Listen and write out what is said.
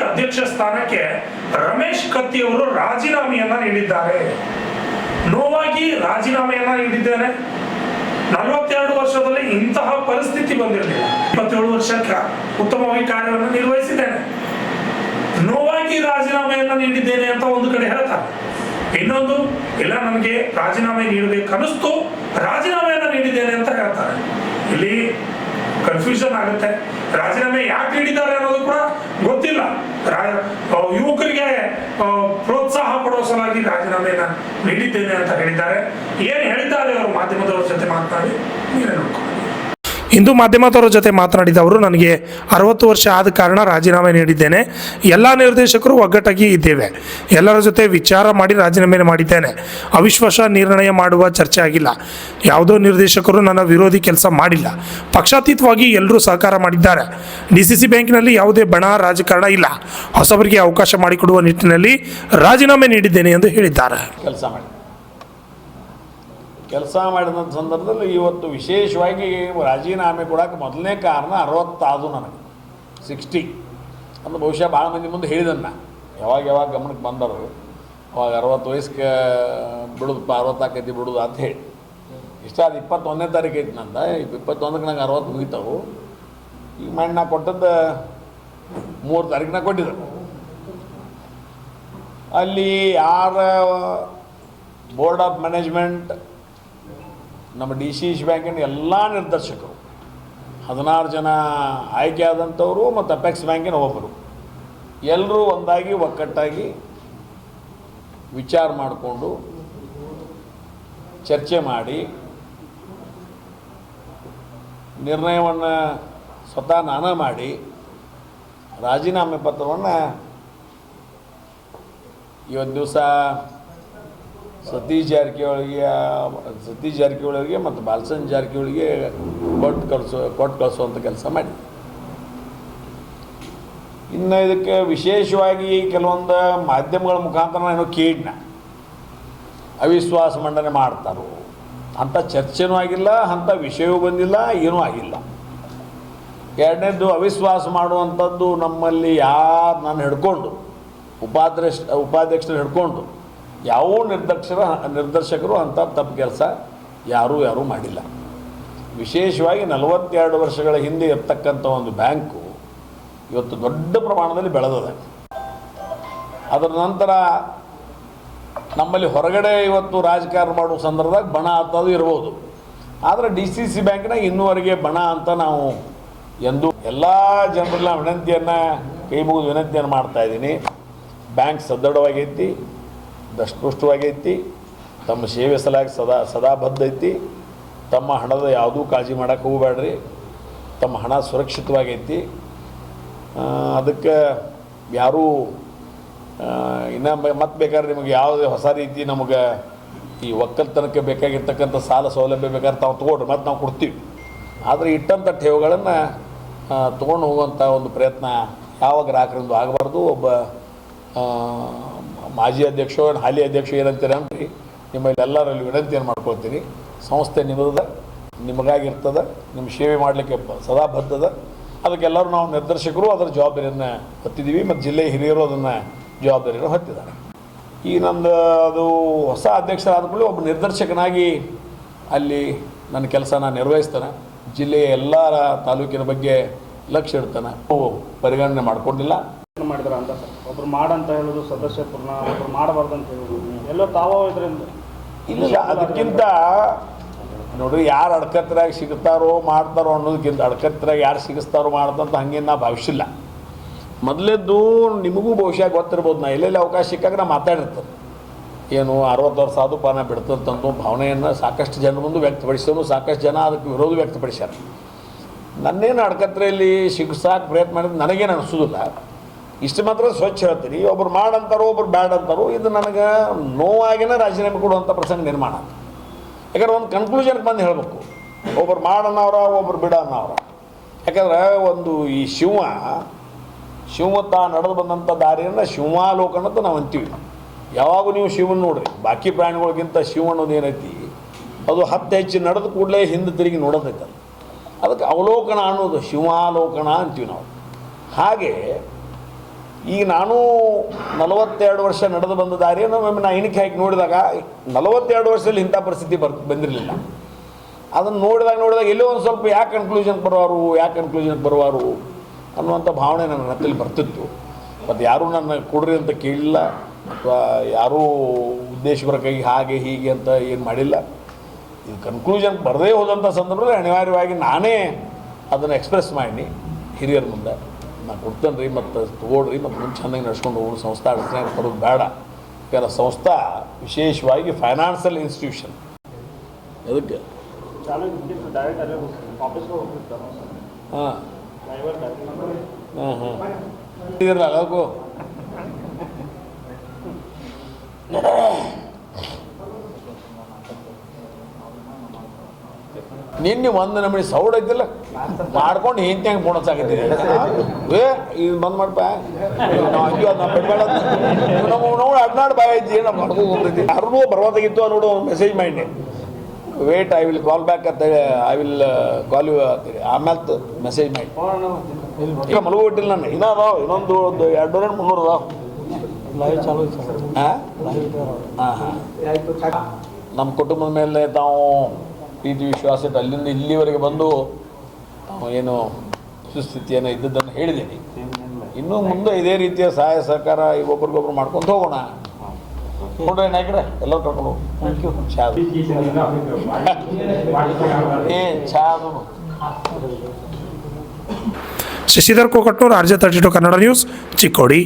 ಅಧ್ಯಕ್ಷ ಸ್ಥಾನಕ್ಕೆ ರಮೇಶ್ ಕತ್ತಿ ಅವರು ರಾಜೀನಾಮೆಯನ್ನ ನೀಡಿದ್ದಾರೆ. ನೋವಾಗಿ ರಾಜೀನಾಮೆಯನ್ನ ನೀಡಿದ್ದೇನೆ. 42 ವರ್ಷದಲ್ಲಿ ಇಂತಹ ಪರಿಸ್ಥಿತಿ ಬಂದಿರಲಿಲ್ಲ. 27 ವರ್ಷಕ್ಕೆ ಉತ್ತಮವಾಗಿ ಕಾರ್ಯವನ್ನು ನಿರ್ವಹಿಸಿದ್ದೇನೆ. ನೋವಾಗಿ ರಾಜೀನಾಮೆಯನ್ನ ನೀಡಿದ್ದೇನೆ ಅಂತ ಒಂದು ಕಡೆ ಹೇಳ್ತಾರೆ, ಇನ್ನೊಂದು ಇಲ್ಲ ನನಗೆ ರಾಜೀನಾಮೆ ನೀಡಬೇಕನ್ನಿಸ್ತು, ರಾಜೀನಾಮೆಯನ್ನ ನೀಡಿದ್ದೇನೆ ಅಂತ ಹೇಳ್ತಾರೆ. ಇಲ್ಲಿ ಕನ್ಫ್ಯೂಷನ್ ಆಗುತ್ತೆ. ರಾಜೀನಾಮೆ ಯಾಕೆ ನೀಡಿದ್ದಾರೆ ಅನ್ನೋದು ಕೂಡ ಗೊತ್ತಿಲ್ಲ. ಯುವಕರಿಗೆ ಪ್ರೋತ್ಸಾಹ ಕೊಡುವ ಸಲುವಾಗಿ ರಾಜೀನಾಮೆಯನ್ನ ನೀಡಿದ್ದೇನೆ ಅಂತ ಹೇಳಿದ್ದಾರೆ. ಏನು ಹೇಳಿದ್ದಾರೆ ಅವರು ಮಾಧ್ಯಮದವರ ಜೊತೆ ಮಾತನಾಡಿ ನೀವೇ ನೋಡ್ಕೊಂಡು. ಇಂದು ಮಾಧ್ಯಮದವರ ಜೊತೆ ಮಾತನಾಡಿದ ಅವರು, ನನಗೆ 60 ವರ್ಷ ಆದ ಕಾರಣ ರಾಜೀನಾಮೆ ನೀಡಿದ್ದೇನೆ. ಎಲ್ಲ ನಿರ್ದೇಶಕರು ಒಗ್ಗಟ್ಟಾಗಿ ಇದ್ದೇವೆ. ಎಲ್ಲರ ಜೊತೆ ವಿಚಾರ ಮಾಡಿ ರಾಜೀನಾಮೆ ಮಾಡಿದ್ದೇನೆ. ಅವಿಶ್ವಾಸ ನಿರ್ಣಯ ಮಾಡುವ ಚರ್ಚೆ ಆಗಿಲ್ಲ. ಯಾವುದೋ ನಿರ್ದೇಶಕರು ನನ್ನ ವಿರೋಧಿ ಕೆಲಸ ಮಾಡಿಲ್ಲ. ಪಕ್ಷಾತೀತವಾಗಿ ಎಲ್ಲರೂ ಸಹಕಾರ ಮಾಡಿದ್ದಾರೆ. DCC ಬ್ಯಾಂಕಿನಲ್ಲಿ ಯಾವುದೇ ಬಣ ರಾಜಕಾರಣ ಇಲ್ಲ. ಹೊಸಬರಿಗೆ ಅವಕಾಶ ಮಾಡಿಕೊಡುವ ನಿಟ್ಟಿನಲ್ಲಿ ರಾಜೀನಾಮೆ ನೀಡಿದ್ದೇನೆ ಎಂದು ಹೇಳಿದ್ದಾರೆ. ಕೆಲಸ ಮಾಡಿದ ಸಂದರ್ಭದಲ್ಲಿ ಇವತ್ತು ವಿಶೇಷವಾಗಿ ರಾಜೀನಾಮೆ ಕೊಡೋಕೆ ಮೊದಲನೇ ಕಾರಣ 60 ಆದು ನನಗೆ 60 ಅಂದ್ರೆ ಬಹುಶಃ ಭಾಳ ಮಂದಿ ಮುಂದೆ ಹೇಳಿದನ್ನ ಯಾವಾಗ ಗಮನಕ್ಕೆ ಬಂದರು. ಅವಾಗ 60 ವಯಸ್ಸಿಗೆ ಬಿಡೋದು 60 ಆಕೈತಿ ಬಿಡೋದು ಅಂತ ಹೇಳಿ ಇಷ್ಟ. ಅದು 21ನೇ ತಾರೀಕು ಐತಿ ನಂದ. 21ಕ್ಕೆ ನಂಗೆ 60 ಮುಗಿತಾವು. ಈಗ ಮಾಡಿ ನಾ ಕೊಟ್ಟದ್ದು 3 ತಾರೀಕಿನ ಕೊಟ್ಟಿದ್ದರು. ಅಲ್ಲಿ ಯಾರ ಬೋರ್ಡ್ ಆಫ್ ಮ್ಯಾನೇಜ್ಮೆಂಟ್, ನಮ್ಮ DCC ಬ್ಯಾಂಕಿನ ಎಲ್ಲ ನಿರ್ದೇಶಕರು 16 ಜನ ಆಯ್ಕೆ ಆದಂಥವರು ಮತ್ತು ಅಪೆಕ್ಸ್ ಬ್ಯಾಂಕಿನ ಒಬ್ಬರು ಎಲ್ಲರೂ ಒಂದಾಗಿ ಒಕ್ಕಟ್ಟಾಗಿ ವಿಚಾರ ಮಾಡಿಕೊಂಡು ಚರ್ಚೆ ಮಾಡಿ ನಿರ್ಣಯವನ್ನು ಸ್ವತಃ ನಾನೇ ಮಾಡಿ ರಾಜೀನಾಮೆ ಪತ್ರವನ್ನು ಇವತ್ತು ದಿವಸ ಸತೀಶ್ ಜಾರಕಿಹೊಳಿಗೆ ಮತ್ತು ಬಾಲಚಂದ್ರ ಜಾರಕಿಹೊಳಿಗೆ ಕೊಟ್ಟು ಕಳಿಸುವಂಥ ಕೆಲಸ ಮಾಡಿ. ಇನ್ನು ಇದಕ್ಕೆ ವಿಶೇಷವಾಗಿ ಕೆಲವೊಂದು ಮಾಧ್ಯಮಗಳ ಮುಖಾಂತರ ಏನೋ ಕೇಳಿನ ಅವಿಶ್ವಾಸ ಮಂಡನೆ ಮಾಡ್ತಾರೋ ಅಂಥ ಚರ್ಚೆನೂ ಆಗಿಲ್ಲ, ಅಂಥ ವಿಷಯವೂ ಬಂದಿಲ್ಲ, ಏನೂ ಆಗಿಲ್ಲ. ಎರಡನೇದು ಅವಿಶ್ವಾಸ ಮಾಡುವಂಥದ್ದು ನಮ್ಮಲ್ಲಿ ಯಾರು ನಾನು ಹಿಡ್ಕೊಂಡು ಉಪಾಧ್ಯಕ್ಷರು ಹಿಡ್ಕೊಂಡು ಯಾವ ನಿರ್ದೇಶಕರು ಅಂಥ ತಪ್ಪು ಕೆಲಸ ಯಾರೂ ಮಾಡಿಲ್ಲ. ವಿಶೇಷವಾಗಿ 42 ವರ್ಷಗಳ ಹಿಂದೆ ಇರ್ತಕ್ಕಂಥ ಒಂದು ಬ್ಯಾಂಕು ಇವತ್ತು ದೊಡ್ಡ ಪ್ರಮಾಣದಲ್ಲಿ ಬೆಳೆದಿದೆ. ಅದರ ನಂತರ ನಮ್ಮಲ್ಲಿ ಹೊರಗಡೆ ಇವತ್ತು ರಾಜಕಾರಣ ಮಾಡುವ ಸಂದರ್ಭದಾಗ ಬಣ ಅಂತದು ಇರ್ಬೋದು. ಆದರೆ DCC ಬ್ಯಾಂಕಿನಾಗ ಇನ್ನೂವರೆಗೆ ಬಣ ಅಂತ ನಾವು ಎಂದು ಎಲ್ಲ ಜನರೆಲ್ಲ ಕೈ ಮುಗಿದು ವಿನಂತಿಯನ್ನು ಮಾಡ್ತಾಯಿದ್ದೀನಿ. ಬ್ಯಾಂಕ್ ಸದೃಢವಾಗೈತಿ, ದಷ್ಟಪುಷ್ಟವಾಗೈತಿ, ತಮ್ಮ ಸೇವೆ ಸಲಾಗಿ ಸದಾ ಬದ್ಧ ಐತಿ. ತಮ್ಮ ಹಣದ ಯಾವುದೂ ಕಾಳಜಿ ಮಾಡೋಕ್ಕೆ ಹೋಗಬೇಡ್ರಿ. ತಮ್ಮ ಹಣ ಸುರಕ್ಷಿತವಾಗೈತಿ. ಅದಕ್ಕೆ ಯಾರೂ ಇನ್ನು ಮತ್ತೆ ಬೇಕಾದ್ರೆ ನಿಮಗೆ ಯಾವುದೇ ಹೊಸ ರೀತಿ ನಮಗೆ ಈ ಒಕ್ಕಲ್ತನಕ್ಕೆ ಬೇಕಾಗಿರ್ತಕ್ಕಂಥ ಸಾಲ ಸೌಲಭ್ಯ ಬೇಕಾದ್ರೆ ತಾವು ತೊಗೊಳ್ರಿ, ಮತ್ತು ನಾವು ಕೊಡ್ತೀವಿ. ಆದರೆ ಇಟ್ಟಂಥ ಠೇವುಗಳನ್ನು ತೊಗೊಂಡು ಹೋಗುವಂಥ ಒಂದು ಪ್ರಯತ್ನ ಯಾವ ಗ್ರಾಹಕರಿಂದ ಆಗಬಾರ್ದು. ಒಬ್ಬ ಮಾಜಿ ಅಧ್ಯಕ್ಷ ಹಾಲಿ ಅಧ್ಯಕ್ಷ ಏನಂತೀರ ಅಂದ್ರಿ, ನಿಮ್ಮಲ್ಲಿ ಎಲ್ಲರಲ್ಲಿ ವಿನಂತಿಯನ್ನು ಮಾಡ್ಕೊಳ್ತೀನಿ. ಸಂಸ್ಥೆ ನಿಮ್ಮದ, ನಿಮಗಾಗಿರ್ತದೆ, ನಿಮ್ಮ ಸೇವೆ ಮಾಡಲಿಕ್ಕೆ ಸದಾ ಬದ್ಧದ. ಅದಕ್ಕೆಲ್ಲರೂ ನಾವು ನಿರ್ದೇಶಕರು ಅದರ ಜವಾಬ್ದಾರಿಯನ್ನು ಹೊತ್ತಿದ್ದೀವಿ ಮತ್ತು ಜಿಲ್ಲೆಯ ಹಿರಿಯರು ಅದನ್ನು ಜವಾಬ್ದಾರಿಯನ್ನು ಹೊತ್ತಿದ್ದಾರೆ. ಈ ನಂದು ಅದು ಹೊಸ ಅಧ್ಯಕ್ಷರಾದ ಕೂಡಲೇ ಒಬ್ಬ ನಿರ್ದೇಶಕನಾಗಿ ಅಲ್ಲಿ ನನ್ನ ಕೆಲಸನ ನಿರ್ವಹಿಸ್ತಾನೆ. ಜಿಲ್ಲೆಯ ಎಲ್ಲ ತಾಲೂಕಿನ ಬಗ್ಗೆ ಲಕ್ಷ್ಯ ಇಡ್ತಾನೆ. ಪರಿಗಣನೆ ಮಾಡಿಕೊಂಡಿಲ್ಲ ಮಾಡಿದಾರೆ ಅಂತ ಸರ್. ಒಬ್ರು ಮಾಡಂತ ಹೇಳೋದು ಸದಸ್ಯಪೂರ್ಣ, ಒಬ್ರು ಮಾಡಬಾರ್ದು ಅಂತ ಹೇಳೋದು ಎಲ್ಲೋ ತಾವೋ ಇದರಿಂದ ಇಲ್ಲ. ಅದಕ್ಕಿಂತ ನೋಡ್ರಿ, ಯಾರು ಅಡ್ಕತ್ತರಾಗಿ ಸಿಗ್ತಾರೋ ಮಾಡ್ತಾರೋ ಅನ್ನೋದಕ್ಕಿಂತ ಅಡ್ಕತ್ತರಾಗಿ ಯಾರು ಸಿಗಿಸ್ತಾರೋ ಮಾಡ್ದಂತ ಹಂಗೇನು ನಾ ಭಾವಿಸಿಲ್ಲ. ಮೊದಲೇದ್ದು ನಿಮಗೂ ಬಹುಶಃ ಗೊತ್ತಿರ್ಬೋದು, ನಾ ಎಲ್ಲೆಲ್ಲಿ ಅವಕಾಶ ಸಿಕ್ಕಾಗ ನಾ ಮಾತಾಡಿರ್ತದೆ. ಏನು 60 ವರ್ಷ ಆದರೂ ಪಾನ ಬಿಡ್ತಂತಂದು ಭಾವನೆಯನ್ನು ಸಾಕಷ್ಟು ಜನ ಮುಂದೆ ವ್ಯಕ್ತಪಡಿಸೋನು, ಸಾಕಷ್ಟು ಜನ ಅದಕ್ಕೆ ವಿರೋಧ ವ್ಯಕ್ತಪಡಿಸ್ಯಾರ. ನನ್ನೇನು ಅಡ್ಕತ್ರೆಯಲ್ಲಿ ಸಿಗಿಸಾಕೆ ಪ್ರಯತ್ನ ಮಾಡಿದ್ರೆ ನನಗೇನು ಅನಿಸೋದಿಲ್ಲ. ಇಷ್ಟು ಮಾತ್ರ ಸ್ವಚ್ಛ ಹೇಳ್ತೀನಿ. ಒಬ್ರು ಮಾಡಂತಾರೋ ಒಬ್ರು ಬ್ಯಾಡ್ ಅಂತಾರೋ, ಇದು ನನಗೆ ನೋವಾಗಿನ ರಾಜೀನಾಮೆ ಕೊಡುವಂಥ ಪ್ರಸಂಗ ನಿರ್ಮಾಣ. ಯಾಕಂದ್ರೆ ಒಂದು ಕನ್ಕ್ಲೂಷನ್ಗೆ ಬಂದು ಹೇಳಬೇಕು, ಒಬ್ರು ಮಾಡನ್ನವ್ರ ಒಬ್ರು ಬಿಡ ಅನ್ನವ್ರ. ಯಾಕಂದ್ರೆ ಒಂದು ಈ ಶಿವ ತಾ ನಡೆದು ಬಂದಂಥ ದಾರಿಯನ್ನು ಶಿವಾಲೋಕನ ಅಂತ ನಾವು ಅಂತೀವಿ. ಯಾವಾಗೂ ನೀವು ಶಿವನ ನೋಡ್ರಿ, ಬಾಕಿ ಪ್ರಾಣಿಗಳಿಗಿಂತ ಶಿವ ಅನ್ನೋದು ಏನೈತಿ, ಅದು 10 ಹೆಚ್ಚು ನಡೆದ ಕೂಡಲೇ ಹಿಂದೆ ತಿರುಗಿ ನೋಡೋದೈತೆ. ಅದಕ್ಕೆ ಅವಲೋಕನ ಅನ್ನೋದು ಶಿವಾಲೋಕನ ಅಂತೀವಿ ನಾವು. ಹಾಗೆ ಈಗ ನಾನು 42 ವರ್ಷ ನಡೆದು ಬಂದ ದಾರಿಯನ್ನು ಒಮ್ಮೆ ನಾನು ಎಣಿಕೆ ಹಾಕಿ ನೋಡಿದಾಗ 42 ವರ್ಷದಲ್ಲಿ ಇಂಥ ಪರಿಸ್ಥಿತಿ ಬಂದಿರಲಿಲ್ಲ. ಅದನ್ನು ನೋಡಿದಾಗ ಎಲ್ಲೋ ಒಂದು ಸ್ವಲ್ಪ ಯಾಕೆ ಕನ್ಕ್ಲೂಷನ್ಗೆ ಬರುವಾರು ಅನ್ನುವಂಥ ಭಾವನೆ ನನ್ನ ಮನದಲ್ಲಿ ಬರ್ತಿತ್ತು. ಮತ್ತು ಯಾರೂ ನನ್ನ ಕೊಡ್ರಿ ಅಂತ ಕೇಳಿಲ್ಲ ಅಥವಾ ಯಾರೂ ಉದ್ದೇಶಪೂರ್ವಕವಾಗಿ ಹಾಗೆ ಹೀಗೆ ಅಂತ ಏನು ಮಾಡಿಲ್ಲ. ಇದು ಕನ್ಕ್ಲೂಷನ್ಗೆ ಬರದೇ ಹೋದಂಥ ಸಂದರ್ಭದಲ್ಲಿ ಅನಿವಾರ್ಯವಾಗಿ ನಾನೇ ಅದನ್ನು ಎಕ್ಸ್ಪ್ರೆಸ್ ಮಾಡಿ ಹಿರಿಯರ ಮುಂದೆ ನಾನು ಕೊಡ್ತೇನೆ ರೀ, ಮತ್ತು ತೊಗೊಳ್ರಿ, ಮತ್ತು ಮುಂದೆ ಚೆನ್ನಾಗಿ ನಡ್ಸ್ಕೊಂಡು ಹೋಗೋದು, ಸಂಸ್ಥೆ ಅಡಚಣೆ ಬರೋದು ಬೇಡ. ಯಾಕಂದ್ರೆ ಸಂಸ್ಥೆ ವಿಶೇಷವಾಗಿ ಫೈನಾನ್ಷಿಯಲ್ ಇನ್ಸ್ಟಿಟ್ಯೂಷನ್ ಅದಕ್ಕೆ ಡೈರೆಕ್ಟ್ ಅಲ್ಲೇ ಆಫೀಸ್ಗೆ ಹೋಗ್ತಿರ್ತಾರೆ ಹಾಂ ಡ್ರೈವರ್ ಇದಿರಲ್ಲ ಅದಕ್ಕೂ ನಿನ್ನೆ ಒಂದು ನಮೂನಿ ಸೌಡ್ ಐತಿಲ್ಲ ಮಾಡ್ಕೊಂಡು ಹಿಂತ್ಯಾಂಗೆ ಬೋಣಸಾಕತ್ತೀರಿ ಇದು ಬಂದ್ ಮಾಡಪ್ಪ ನಾವು ಅಯ್ಯೋ ನಾವು ಬಿಡಬೇಡ ನಾವು ಅಡ್ನಾಡು ಬಾಯ್ ಐತಿ ನಾವು ಮಾಡ್ಕೊಂಡು ಹೋಗ್ತೈತಿ. ಯಾರೂ ಬರಬೇಕಾಗಿತ್ತು ನೋಡು ಮೆಸೇಜ್ ಮಾಡಿ wait I will call back ಅಂತೇಳಿ ಐ ವಿಲ್ ಕಾಲ್ ಯು ಅಂತೇಳಿ ಆಮೇಲೆ ಮೆಸೇಜ್ ಮಾಡಿ ಈಗ ಮಲಗೋಬಿಟ್ಟಿಲ್ಲ ನಾನು ಇನ್ನೊಂದು 200-300 ಅದಾವ ಲೈವ್ ಚಾಲು ಹಾಂ ಹಾಂ ನಮ್ಮ ಕುಟುಂಬದ ಮೇಲೆ ತಾವು ಪ್ರೀತಿ ವಿಶ್ವಾಸ ಇಟ್ಟು ಅಲ್ಲಿಂದ ಇಲ್ಲಿವರೆಗೆ ಬಂದು ತಾವು ಏನು ಸುಸ್ಥಿತಿಯನ್ನು ಇದ್ದದ್ದನ್ನು ಹೇಳಿದ್ದೀನಿ. ಇನ್ನೂ ಮುಂದೆ ಇದೇ ರೀತಿಯ ಸಹಾಯ ಸಹಕಾರ ಒಬ್ರಿಗೊಬ್ರು ಮಾಡ್ಕೊಂಡು ಹೋಗೋಣ. ನೋಡ್ರಿ ನಾಯ್ಕರೆ ಎಲ್ಲರೂ ಕರ್ಕೊಂಡು ಥ್ಯಾಂಕ್ ಯು. ಚಾ ಚಾ ಶಶಿಧರ್ ಕೋಕಟ್ನೂರ್, RJ32 ಕನ್ನಡ ನ್ಯೂಸ್, ಚಿಕ್ಕೋಡಿ.